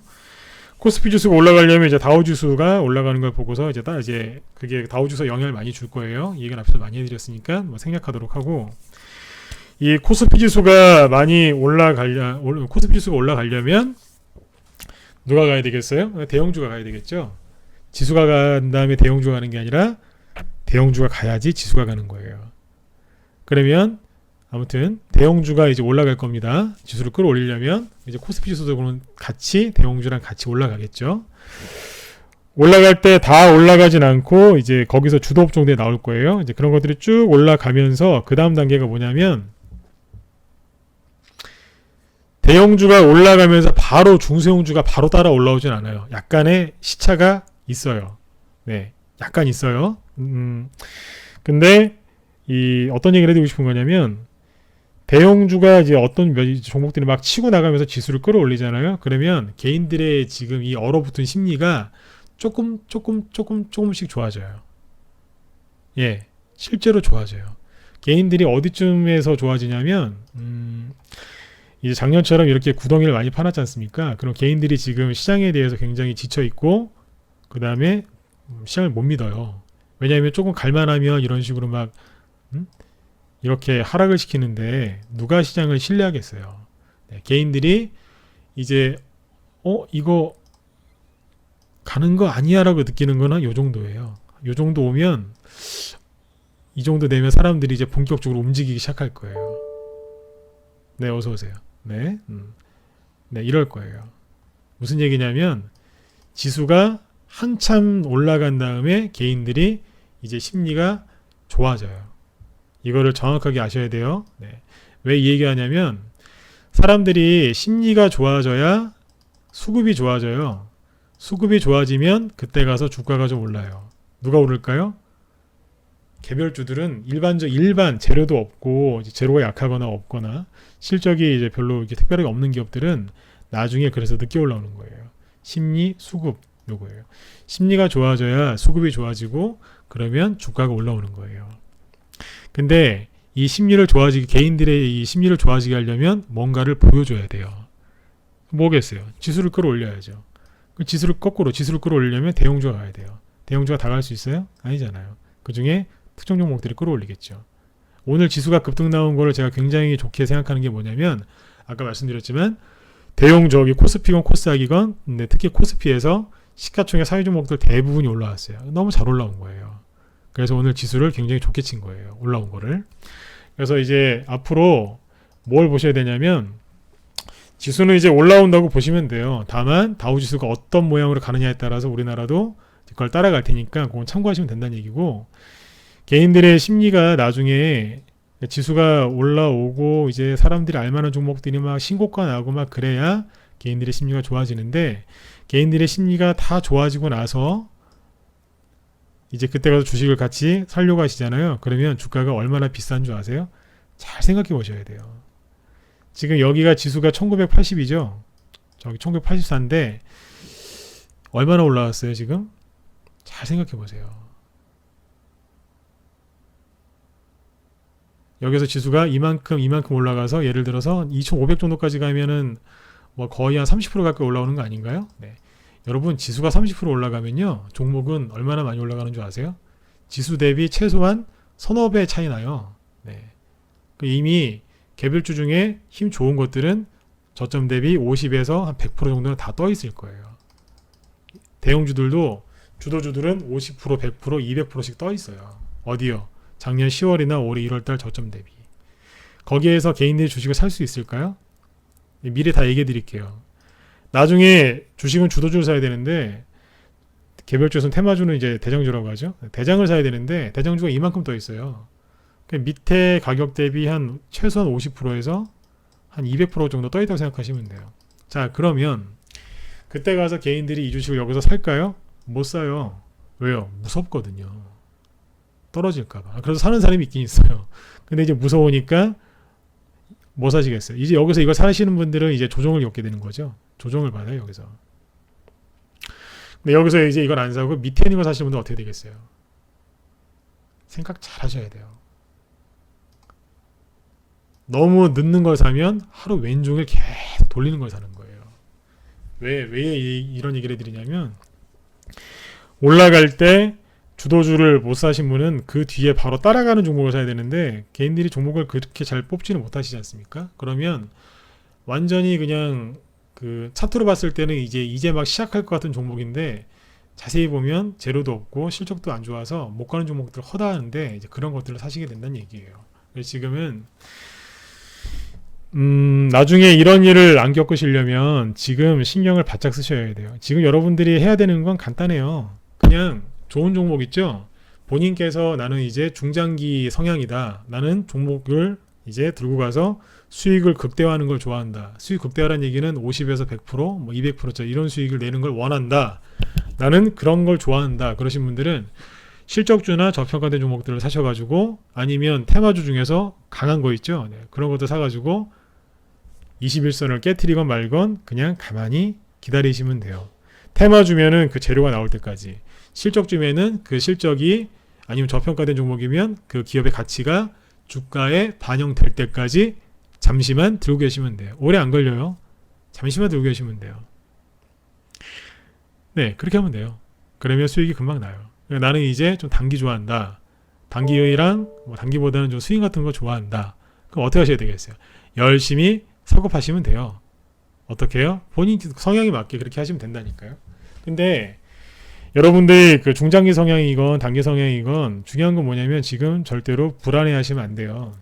Speaker 2: 코스피 지수가 올라가려면 이제 다우 지수가 올라가는 걸 보고서 이제 그게 다우 지수에 영향을 많이 줄 거예요. 이 얘기는 앞에서 많이 해드렸으니까 뭐 생략하도록 하고 이 코스피 지수가 올라가려면 누가 가야 되겠어요? 대형주가 가야 되겠죠. 지수가 간 다음에 대형주가 가는 게 아니라 대형주가 가야지 지수가 가는 거예요. 그러면 아무튼 대형주가 이제 올라갈 겁니다. 지수를 끌어올리려면 이제 코스피 지수도 그러면 같이 대형주랑 같이 올라가겠죠. 올라갈 때 다 올라가진 않고 이제 거기서 주도업 정도에 나올 거예요. 이제 그런 것들이 쭉 올라가면서 그 다음 단계가 뭐냐면 대형주가 올라가면서 바로 중소형주가 바로 따라 올라오진 않아요. 약간의 시차가 있어요. 네, 약간 있어요. 근데 이 어떤 얘기를 해드리고 싶은 거냐면 대형주가 이제 어떤 종목들이 막 치고 나가면서 지수를 끌어올리잖아요. 그러면 개인들의 지금 이 얼어붙은 심리가 조금씩 좋아져요. 예, 실제로 좋아져요. 개인들이 어디쯤에서 좋아지냐면 이제 작년처럼 이렇게 구덩이를 많이 파놨지 않습니까? 그럼 개인들이 지금 시장에 대해서 굉장히 지쳐 있고 그 다음에 시장을 못 믿어요. 왜냐하면 조금 갈만하면 이런 식으로 막 이렇게 하락을 시키는데 누가 시장을 신뢰하겠어요. 네, 개인들이 이제 이거 가는 거 아니야 라고 느끼는 거는 요 정도예요. 요 정도 오면 이 정도 되면 사람들이 이제 본격적으로 움직이기 시작할 거예요. 네, 어서 오세요. 네, 네, 이럴 거예요. 무슨 얘기냐면 지수가 한참 올라간 다음에 개인들이 이제 심리가 좋아져요. 이거를 정확하게 아셔야 돼요. 네. 왜 이 얘기하냐면 사람들이 심리가 좋아져야 수급이 좋아져요. 수급이 좋아지면 그때 가서 주가가 좀 올라요. 누가 오를까요? 개별주들은 일반 재료도 없고 재료가 약하거나 없거나 실적이 이제 별로 이렇게 특별하게 없는 기업들은 나중에 그래서 늦게 올라오는 거예요. 심리, 수급 요거예요. 심리가 좋아져야 수급이 좋아지고 그러면 주가가 올라오는 거예요. 근데 이 심리를 개인들의 이 심리를 좋아지게 하려면 뭔가를 보여줘야 돼요. 뭐겠어요? 지수를 끌어올려야죠. 그 지수를 끌어올리려면 대형주가 가야 돼요. 대형주가 다 갈 수 있어요? 아니잖아요. 그 중에 특정 종목들이 끌어올리겠죠. 오늘 지수가 급등 나온 거를 제가 굉장히 좋게 생각하는 게 뭐냐면 아까 말씀드렸지만 대형주 코스피건 코스닥이건 근데 특히 코스피에서 시가총액 사회 종목들 대부분이 올라왔어요. 너무 잘 올라온 거예요. 그래서 오늘 지수를 굉장히 좋게 친 거예요. 올라온 거를. 그래서 이제 앞으로 뭘 보셔야 되냐면 지수는 이제 올라온다고 보시면 돼요. 다만 다우지수가 어떤 모양으로 가느냐에 따라서 우리나라도 그걸 따라갈 테니까 그건 참고하시면 된다는 얘기고 개인들의 심리가 나중에 지수가 올라오고 이제 사람들이 알만한 종목들이 막 신고가 나고 막 그래야 개인들의 심리가 좋아지는데 개인들의 심리가 다 좋아지고 나서 이제 그때 가서 주식을 같이 살려고 하시잖아요. 그러면 주가가 얼마나 비싼 줄 아세요? 잘 생각해 보셔야 돼요. 지금 여기가 지수가 1980이죠. 저기 1984인데 얼마나 올라왔어요 지금? 잘 생각해 보세요. 여기서 지수가 이만큼 올라가서 예를 들어서 2500 정도까지 가면은 뭐 거의 한 30% 가까이 올라오는 거 아닌가요? 네. 여러분 지수가 30% 올라가면요 종목은 얼마나 많이 올라가는 줄 아세요? 지수 대비 최소한 서너 배 차이 나요. 네. 이미 개별주 중에 힘 좋은 것들은 저점 대비 50에서 한 100% 정도는 다 떠 있을 거예요. 대형주들도 주도주들은 50%, 100%, 200%씩 떠 있어요. 어디요? 작년 10월이나 올해 1월달 저점 대비. 거기에서 개인들이 주식을 살 수 있을까요? 미래 다 얘기해 드릴게요. 나중에 주식은 주도주를 사야 되는데 개별주에서는 테마주는 이제 대장주라고 하죠. 대장을 사야 되는데 대장주가 이만큼 떠 있어요. 밑에 가격 대비 한 최소한 50%에서 한 200% 정도 떠 있다고 생각하시면 돼요. 자, 그러면 그때 가서 개인들이 이 주식을 여기서 살까요? 못 사요. 왜요? 무섭거든요. 떨어질까봐. 그래서 사는 사람이 있긴 있어요. 근데 이제 무서우니까 뭐 사시겠어요? 이제 여기서 이걸 사시는 분들은 이제 조정을 겪게 되는 거죠. 조정을 받아요, 여기서. 근데 여기서 이제 이걸 안 사고 밑에 있는 걸 사시는 분들은 어떻게 되겠어요? 생각 잘 하셔야 돼요. 너무 늦는 걸 사면 하루 왼종일 계속 돌리는 걸 사는 거예요. 왜 이런 얘기를 해드리냐면 올라갈 때 주도주를 못 사신 분은 그 뒤에 바로 따라가는 종목을 사야 되는데 개인들이 종목을 그렇게 잘 뽑지는 못하시지 않습니까? 그러면 완전히 그냥 그 차트로 봤을 때는 이제 막 시작할 것 같은 종목인데 자세히 보면 재료도 없고 실적도 안 좋아서 못 가는 종목들 허다하는데 이제 그런 것들을 사시게 된다는 얘기예요. 그래서 지금은 나중에 이런 일을 안 겪으시려면 지금 신경을 바짝 쓰셔야 돼요. 지금 여러분들이 해야 되는 건 간단해요. 그냥 좋은 종목 있죠? 본인께서 나는 이제 중장기 성향이다. 나는 종목을 이제 들고 가서 수익을 극대화하는 걸 좋아한다. 수익 극대화라는 얘기는 50에서 100%, 뭐 200%짜리 이런 수익을 내는 걸 원한다. 나는 그런 걸 좋아한다. 그러신 분들은 실적주나 저평가된 종목들을 사셔가지고 아니면 테마주 중에서 강한 거 있죠. 네, 그런 것도 사가지고 21선을 깨트리건 말건 그냥 가만히 기다리시면 돼요. 테마주면은 그 재료가 나올 때까지, 실적주면은 그 실적이 아니면 저평가된 종목이면 그 기업의 가치가 주가에 반영될 때까지 잠시만 들고 계시면 돼요. 오래 안 걸려요. 잠시만 들고 계시면 돼요. 네, 그렇게 하면 돼요. 그러면 수익이 금방 나요. 나는 이제 좀 단기 좋아한다. 단기랑 뭐 단기보다는 좀 스윙 같은 거 좋아한다. 그럼 어떻게 하셔야 되겠어요? 열심히 사고파시면 돼요. 어떻게 해요? 본인 성향에 맞게 그렇게 하시면 된다니까요. 근데 여러분들이 그 중장기 성향이건 단기 성향이건 중요한 건 뭐냐면 지금 절대로 불안해 하시면 안 돼요.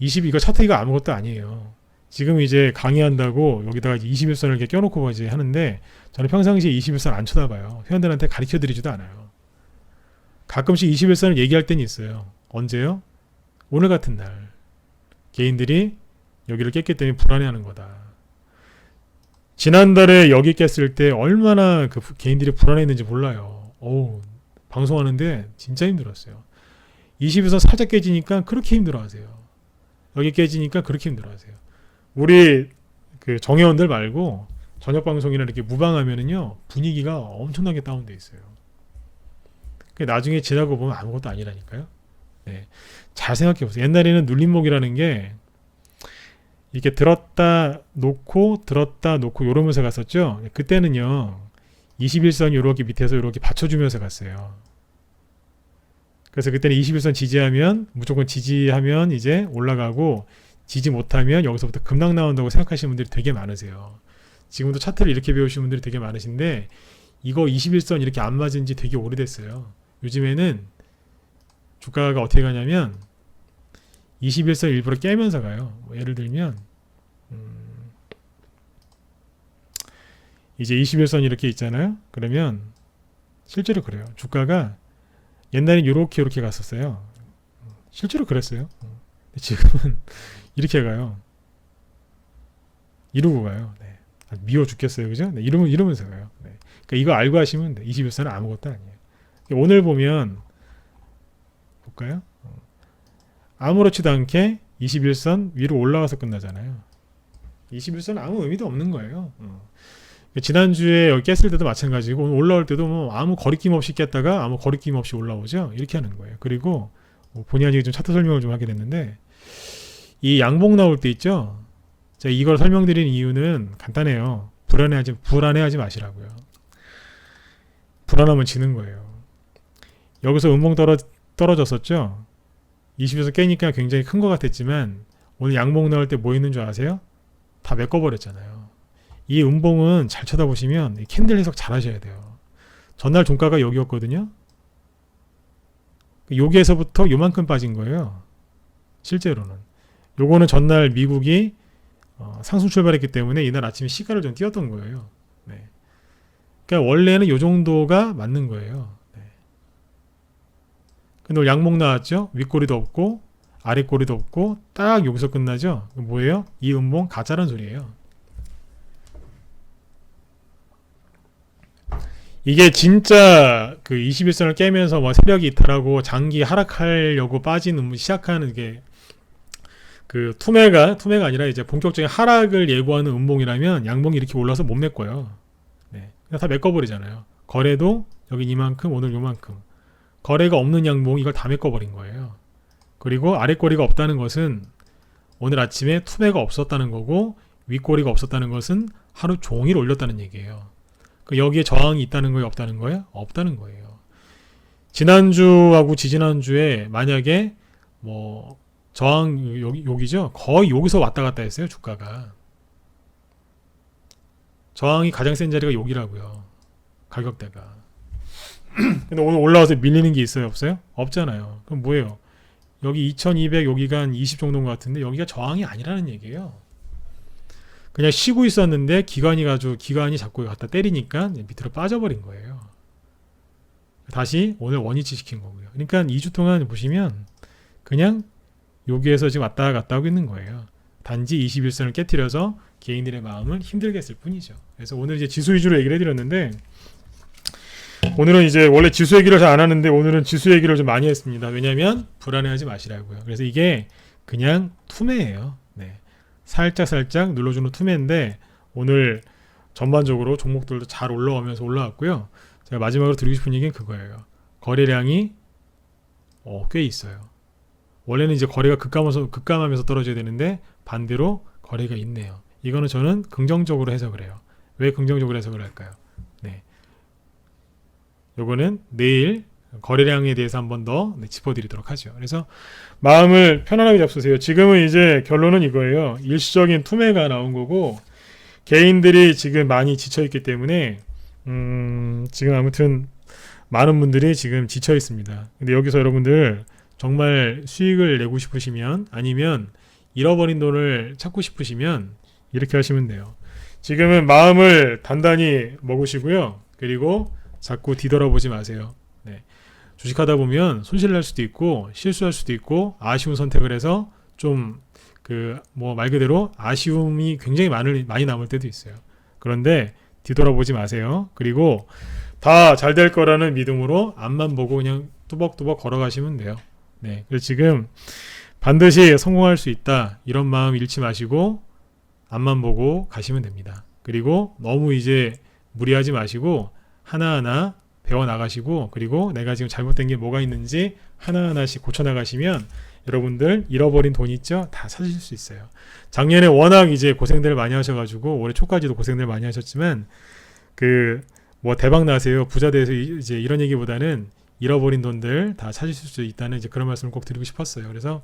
Speaker 2: 이거 차트기가 아무것도 아니에요. 지금 이제 강의한다고 여기다가 21선을 이렇게 껴놓고 이제 하는데 저는 평상시에 21선 안 쳐다봐요. 회원들한테 가르쳐 드리지도 않아요. 가끔씩 21선을 얘기할 때는 있어요. 언제요? 오늘 같은 날. 개인들이 여기를 깼기 때문에 불안해하는 거다. 지난달에 여기 깼을 때 얼마나 그 개인들이 불안했는지 몰라요. 방송하는데 진짜 힘들었어요. 21선 살짝 깨지니까 그렇게 힘들어하세요. 여기 깨지니까 그렇게 힘들어하세요. 우리 그 정회원들 말고 저녁 방송이나 이렇게 무방하면은요 분위기가 엄청나게 다운돼 있어요. 나중에 지나고 보면 아무것도 아니라니까요. 네. 잘 생각해 보세요. 옛날에는 눌림목이라는 게 이렇게 들었다 놓고 이러면서 갔었죠. 그때는요 21선 이렇게 밑에서 이렇게 받쳐주면서 갔어요. 그래서 그때는 21선 지지하면 무조건 지지하면 이제 올라가고 지지 못하면 여기서부터 급락 나온다고 생각하시는 분들이 되게 많으세요. 지금도 차트를 이렇게 배우시는 분들이 되게 많으신데 이거 21선 이렇게 안 맞은 지 되게 오래됐어요. 요즘에는 주가가 어떻게 가냐면 21선 일부러 깨면서 가요. 예를 들면 이제 21선 이렇게 있잖아요. 그러면 실제로 그래요. 주가가 옛날엔 이렇게 갔었어요. 실제로 그랬어요. 지금은 이렇게 가요. 이러고 가요. 네. 미워 죽겠어요. 그죠? 네. 이러면서 가요. 네. 그러니까 이거 알고 하시면 돼. 21선은 아무것도 아니에요. 오늘 보면 볼까요? 아무렇지도 않게 21선 위로 올라와서 끝나잖아요. 21선은 아무 의미도 없는 거예요. 지난주에 여기 깼을 때도 마찬가지고 오늘 올라올 때도 뭐 아무 거리낌 없이 깼다가 아무 거리낌 없이 올라오죠. 이렇게 하는 거예요. 그리고 본의 아니게 좀 차트 설명을 좀 하게 됐는데 이 양봉 나올 때 있죠. 제가 이걸 설명드리는 이유는 간단해요. 불안해하지 마시라고요. 불안하면 지는 거예요. 여기서 음봉 떨어졌었죠. 20에서 깨니까 굉장히 큰 것 같았지만 오늘 양봉 나올 때 뭐 있는 줄 아세요? 다 메꿔버렸잖아요. 이 음봉은 잘 쳐다보시면 캔들 해석 잘 하셔야 돼요. 전날 종가가 여기였거든요. 여기에서부터 요만큼 빠진 거예요. 실제로는. 요거는 전날 미국이 상승 출발했기 때문에 이날 아침에 시가를 좀 띄웠던 거예요. 네. 그러니까 원래는 요 정도가 맞는 거예요. 네. 근데 오늘 양봉 나왔죠. 윗꼬리도 없고 아랫꼬리도 없고 딱 여기서 끝나죠. 뭐예요? 이 음봉 가짜란 소리예요. 이게 진짜 그 21선을 깨면서 뭐 세력이 이탈하고 장기 하락하려고 빠진 시작하는 게 그 투매가 아니라 이제 본격적인 하락을 예고하는 음봉이라면 양봉이 이렇게 올라서 못 메꿔요. 네. 그냥 다 메꿔버리잖아요. 거래도 여기 이만큼 오늘 요만큼. 거래가 없는 양봉 이걸 다 메꿔버린 거예요. 그리고 아랫꼬리가 없다는 것은 오늘 아침에 투매가 없었다는 거고 윗꼬리가 없었다는 것은 하루 종일 올렸다는 얘기예요. 여기에 저항이 있다는 거예요? 없다는 거예요? 없다는 거예요. 지난주하고 지지난주에 만약에 뭐 저항 여기죠? 거의 여기서 왔다 갔다 했어요. 주가가. 저항이 가장 센 자리가 여기라고요. 가격대가. 근데 오늘 올라와서 밀리는 게 있어요? 없어요? 없잖아요. 그럼 뭐예요? 여기 2200 여기가 한 20 정도인 것 같은데 여기가 저항이 아니라는 얘기예요. 그냥 쉬고 있었는데 기관이 자꾸 갖다 때리니까 밑으로 빠져버린 거예요. 다시 오늘 원위치 시킨 거고요. 그러니까 2주 동안 보시면 그냥 여기에서 지금 왔다 갔다 하고 있는 거예요. 단지 21선을 깨트려서 개인들의 마음을 힘들게 했을 뿐이죠. 그래서 오늘 이제 지수 위주로 얘기를 해드렸는데 오늘은 이제 원래 지수 얘기를 잘 안 하는데 오늘은 지수 얘기를 좀 많이 했습니다. 왜냐하면 불안해하지 마시라고요. 그래서 이게 그냥 투매예요. 네. 살짝 눌러주는 투매인데 오늘 전반적으로 종목들도 잘 올라오면서 올라왔고요. 제가 마지막으로 드리고 싶은 얘기는 그거예요. 거래량이 꽤 있어요. 원래는 이제 거래가 급감하면서 떨어져야 되는데 반대로 거래가 있네요. 이거는 저는 긍정적으로 해석을 해요. 왜 긍정적으로 해석을 할까요? 네. 요거는 내일 거래량에 대해서 한 번 더 짚어드리도록 하죠. 그래서 마음을 편안하게 잡수세요. 지금은 이제 결론은 이거예요. 일시적인 투매가 나온 거고 개인들이 지금 많이 지쳐있기 때문에 지금 아무튼 많은 분들이 지금 지쳐 있습니다. 근데 여기서 여러분들 정말 수익을 내고 싶으시면 아니면 잃어버린 돈을 찾고 싶으시면 이렇게 하시면 돼요. 지금은 마음을 단단히 먹으시고요. 그리고 자꾸 뒤돌아보지 마세요. 네. 주식하다 보면 손실 날 수도 있고 실수할 수도 있고 아쉬운 선택을 해서 좀 말 그대로 아쉬움이 굉장히 많이 남을 때도 있어요. 그런데 뒤돌아보지 마세요. 그리고 다 잘 될 거라는 믿음으로 앞만 보고 그냥 뚜벅뚜벅 걸어가시면 돼요. 네. 그래서 지금 반드시 성공할 수 있다. 이런 마음 잃지 마시고 앞만 보고 가시면 됩니다. 그리고 너무 이제 무리하지 마시고 하나하나 배워 나가시고 그리고 내가 지금 잘못된 게 뭐가 있는지 하나하나씩 고쳐 나가시면 여러분들 잃어버린 돈 있죠? 다 찾으실 수 있어요. 작년에 워낙 이제 고생들 많이 하셔가지고 올해 초까지도 고생들 많이 하셨지만 대박 나세요, 부자 돼서 이제 이런 얘기보다는 잃어버린 돈들 다 찾으실 수 있다는 이제 그런 말씀을 꼭 드리고 싶었어요. 그래서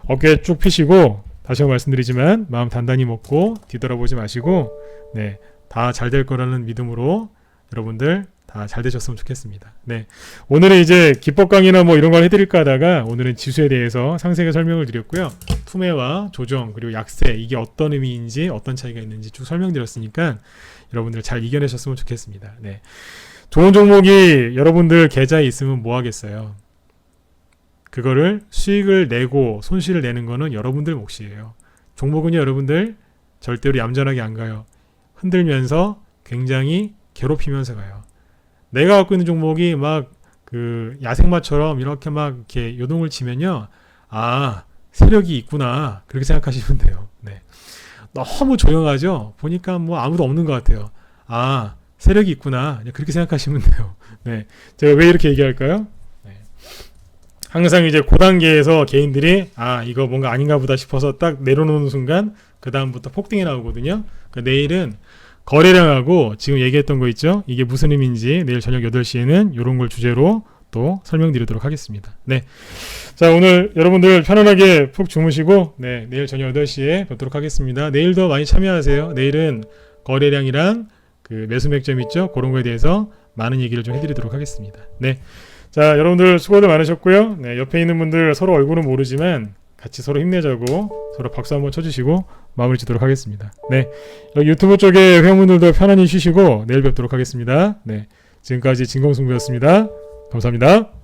Speaker 2: 어깨 쭉 펴시고 다시 한번 말씀드리지만 마음 단단히 먹고 뒤돌아보지 마시고 네, 다 잘 될 거라는 믿음으로 여러분들 다 잘 되셨으면 좋겠습니다. 네, 오늘은 이제 기법 강의나 뭐 이런 걸 해드릴까 하다가 오늘은 지수에 대해서 상세하게 설명을 드렸고요. 투매와 조정 그리고 약세 이게 어떤 의미인지 어떤 차이가 있는지 쭉 설명드렸으니까 여러분들 잘 이겨내셨으면 좋겠습니다. 네, 좋은 종목이 여러분들 계좌에 있으면 뭐 하겠어요? 그거를 수익을 내고 손실을 내는 거는 여러분들 몫이에요. 종목은요 여러분들 절대로 얌전하게 안 가요. 흔들면서 굉장히 괴롭히면서 가요. 내가 갖고 있는 종목이 막 야생마처럼 이렇게 막 이렇게 요동을 치면요, 아 세력이 있구나 그렇게 생각하시면 돼요. 네. 너무 조용하죠. 보니까 뭐 아무도 없는 것 같아요. 아 세력이 있구나 그렇게 생각하시면 돼요. 네. 제가 왜 이렇게 얘기할까요? 네. 항상 이제 고단계에서 개인들이 이거 뭔가 아닌가 보다 싶어서 딱 내려놓는 순간 그 다음부터 폭등이 나오거든요. 그러니까 내일은 거래량하고 지금 얘기했던 거 있죠? 이게 무슨 의미인지 내일 저녁 8시에는 이런 걸 주제로 또 설명드리도록 하겠습니다. 네. 자, 오늘 여러분들 편안하게 푹 주무시고 네, 내일 저녁 8시에 뵙도록 하겠습니다. 내일도 많이 참여하세요. 내일은 거래량이랑 매수 맥점 있죠? 그런 거에 대해서 많은 얘기를 좀 해드리도록 하겠습니다. 네. 자, 여러분들 수고들 많으셨고요. 네, 옆에 있는 분들 서로 얼굴은 모르지만 같이 서로 힘내자고 서로 박수 한번 쳐주시고 마무리 짓도록 하겠습니다. 네, 여기 유튜브 쪽에 회원분들도 편안히 쉬시고 내일 뵙도록 하겠습니다. 네, 지금까지 진검승부였습니다. 감사합니다.